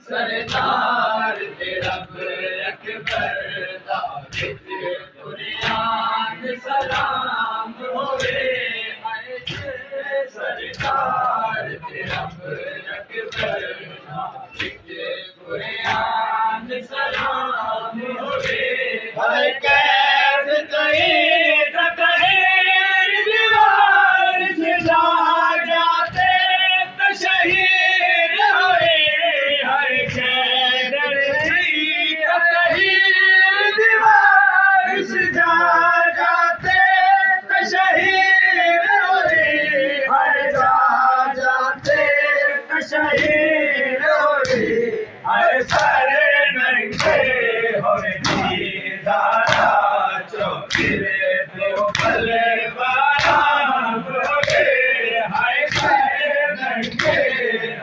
सरदार तेरा अकबर दा विच कुरान सलाम होवे हाय सरदार तेरा अकबर दा विच कुरान सलाम होवे हाय कैद कई दीवार से जा जाते तो शहीद होए हाय कैद कई दीवार से जा जाते तो शहीद होए हाय जा जाते तो शहीद होए हाय सारे नंगे होए दीदारा चौकिरे तो भले वाला होए हाय सारे नंगे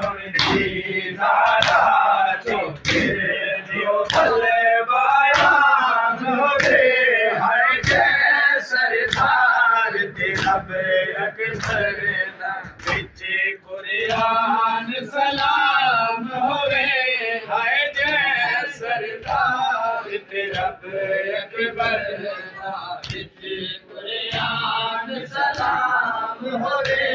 होए दीदारा चौकिरे तो भले वाला होए हाय जय सरदार तेरा अकबर दा विच कुरान सलाम होवे हाय जय सरदार तेरा अकबर दा विच कुरान सलाम होवे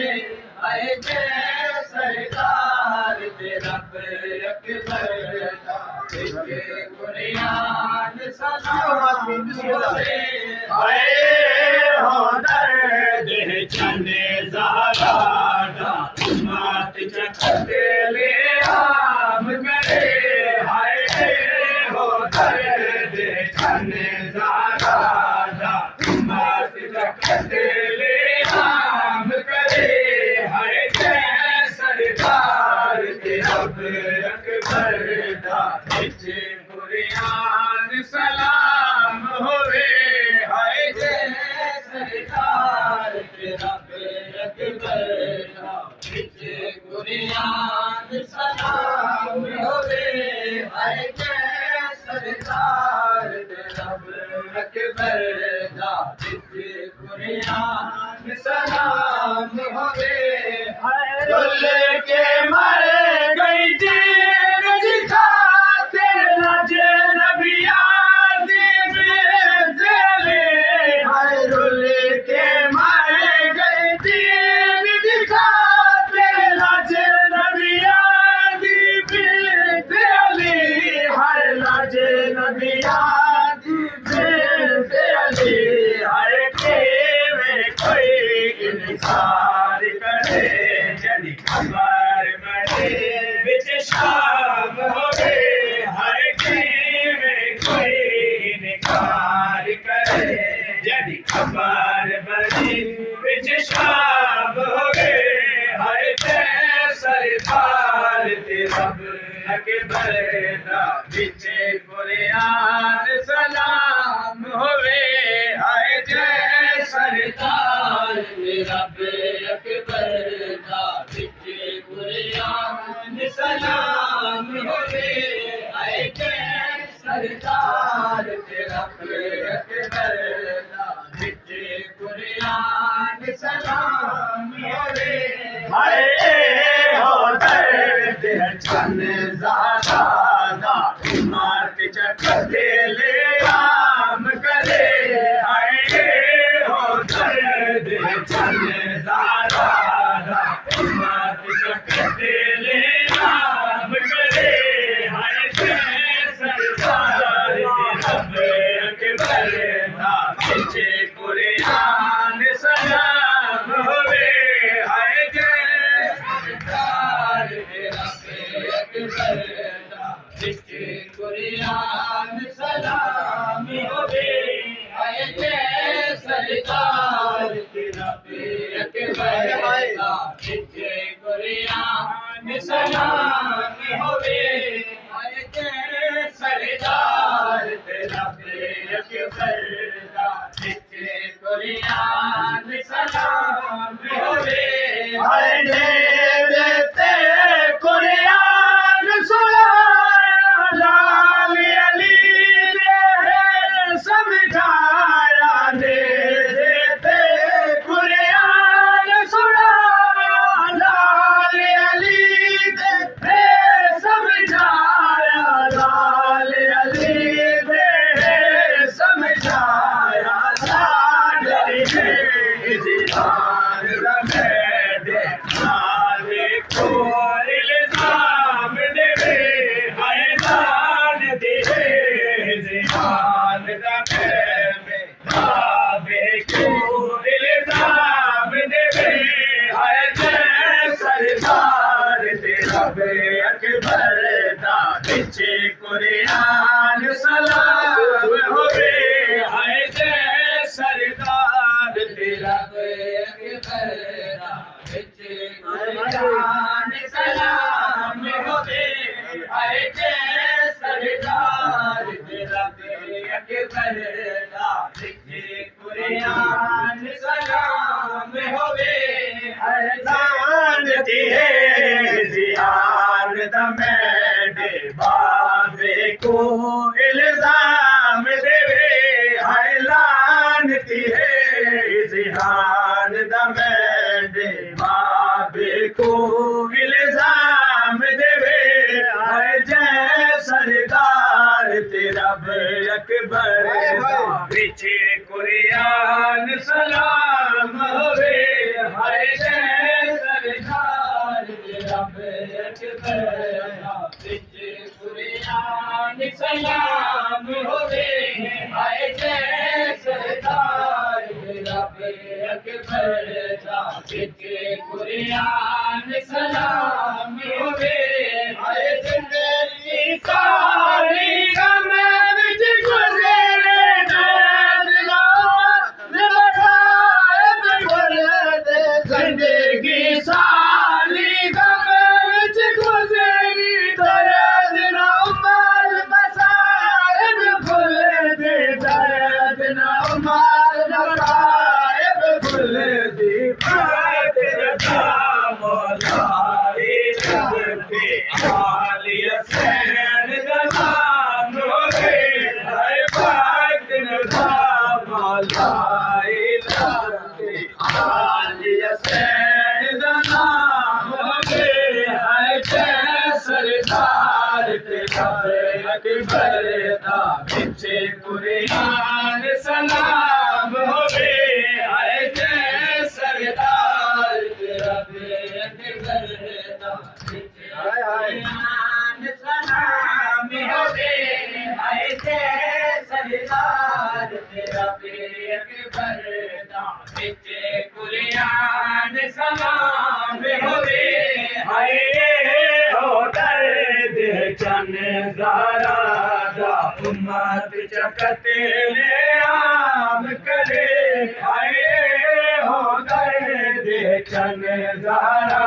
हाय जय सरदार तेरा अकबर दा विच कुरान सलाम होवे हाय हो दर्द चने ज़हरा दा मात चखते ले आम करे हाय हो दर्द चने ज़हरा दा मात चखते ले आम करे हाय जय सरदार तेरा अकबर दा विच कुरान सलाम होवे हाय जय सरदार तेरा अकबर दा विच कुरान सलाम होवे हाय जय सरदार तेरा अकबर दा विच कुरान सलाम होवे हाय रुल के मर गई दीन दिखाते लजे नबिया दी बेदले हाय रुल के मर गई दीन दिखाते लजे नबिया दी बेदले हाय लजे नबिया दी बेदले हाय के में कोई इंसार करे जनी खबर मरे बिच शाम होवे हाय के में कोई इनकार करे जनी खबर मरे बिच शाम होवे हाय जय सरदार तेरा अकबर दा विच कुरान सलाम होवे हाय जय सरदार तेरा अकबर दा विच कुरान सलाम होवे हाय जय सरदार तेरा अकबर दा विच कुरान सलाम होवे हाय हो दर्द चने ज़हरा दा मात चखते ले आम करे हाय हो दर्द चने ज़हरा दा मात चखते ले आम करे हाय जय सरदार तेरा अकबर दा विच कुरान सलाम होवे हाय जय सरदार तेरा अकबर दा विच कुरान सलाम होवे हाय जय सरदार तेरा अकबर दा विच कुरान सलाम होवे हाय जय सरदार तेरा अकबर दा विच कुरान सलाम होवे हाय देते कुरान सुना लाल अली दे कुरियान सलाम होवे हाय जय सरदार तेरा कुरियान सलाम होवे हाय जय सरदार तेरा कुरियान सलाम होवे हाय जानती है जियान दमेडे बाबे को इल्जाम देवे हाय लानती है जिहान दमेडे बाबे को इल्जाम देवे हाय जय सरदार तेरा अकबर पीछे कुरियान सलाम होवे हाय जय सरदार तेरा अकबर पीछे कुरियान सलाम होवे हाय जय सरदार तेरा अकबर पीछे कुरियान सलाम होवे हाय जिंदगी सारी गम विच गुज़रे जिंदगी सारी गम विच गुज़री दर्द न उमर मसाइब भुल दे दर्द न उमर मसाइब भुल दे बात रजा मौलाई के आलिया सैन दलाम होवे हाय बात रजा मौलाई के आलिया सैन दलाम होवे हाय जय सरदार तेरा अकबर दा पीछे कुरियान सलाम होवे हाय जय सरदार तेरा अकबर दा पीछे कुरियान सलाम होवे हाय जय सरदार तेरा अकबर दा पीछे कुरियान सलाम होवे हाय हो दर्द चन ज़ारा दा उम्मत चकते ले आम करे हाय हो दर्द चन ज़ारा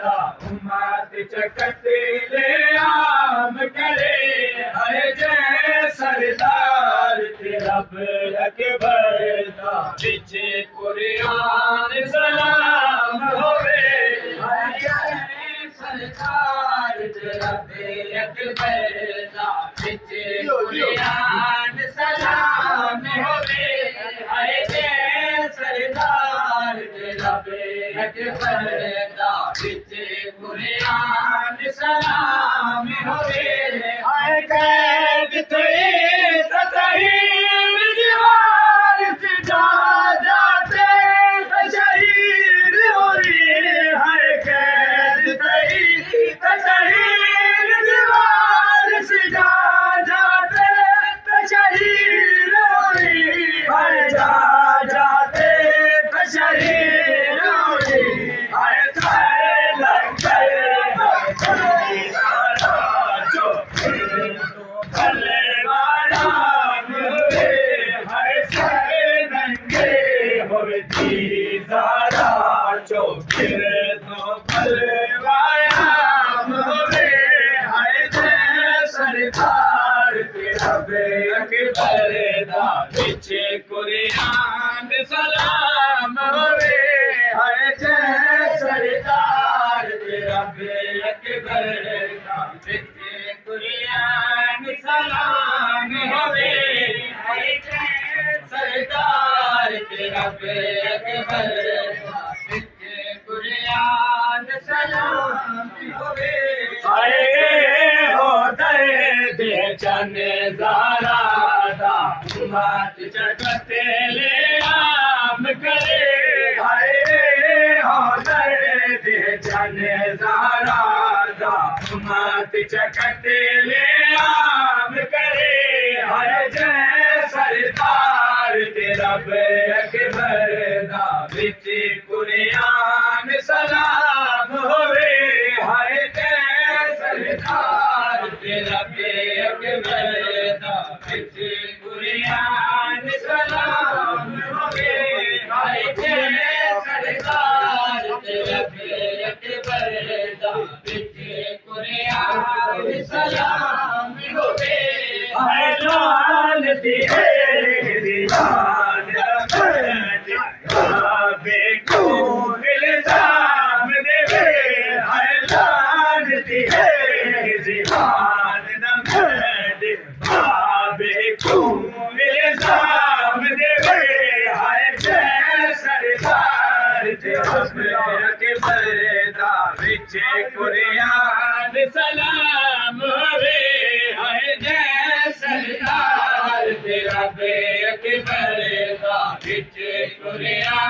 दा उम्मत चकते ले आम करे हाय जय सरदार तेरा अकबर दा पीछे कुरियान सलाम होवे हाय जय सरदार तेरा अकबर दा पीछे कुरियान सलाम होवे हाय जय सरदार तेरा अकबर दा पीछे कुरियान सलाम होवे हाय कैद थे तहीर दीवार से जा जाते शहीद होई हाय कैद तहीर दीवार से जा जाते शहीद होई हाय जा जाते शहीद होई हाय सारे लग गए जो भले वाला मुझे हाय सारे नंगे होवे दीदारा जो फिर तो भले वाला मुझे हाय जय सरदार तेरा अकबर दा पीछे कुरियान सलाम होवे हाय जय सरदार तेरा अकबर दा पीछे कुरियान सलाम होवे हाय जय सरदार तेरा अकबर दा पीछे कुरियान सलाम होवे हाय हो दर्द चन ज़ारा दा उम्मत चकते ले आम करे हाय हो दर्द चन ज़ारा दा उम्मत चकते ले आम करे हाय जय सरदार तेरा अकबर दा पीछे कुरियान सलाम होवे हाय जय सरदार तेरा अकबर दा विच कुरान सलाम होवे हाय जय सरदार तेरा अकबर दा विच कुरान सलाम होवे हाय लाल दी दीवान बेको इल्जाम देवे हाय लाल दी जिहान नमद बाबे को इल्जाम देवे हाय जय सरदार अकबर दा विच कुरान सलाम होवे हाय जय सरदार तेरा अकबर दा विच कुरान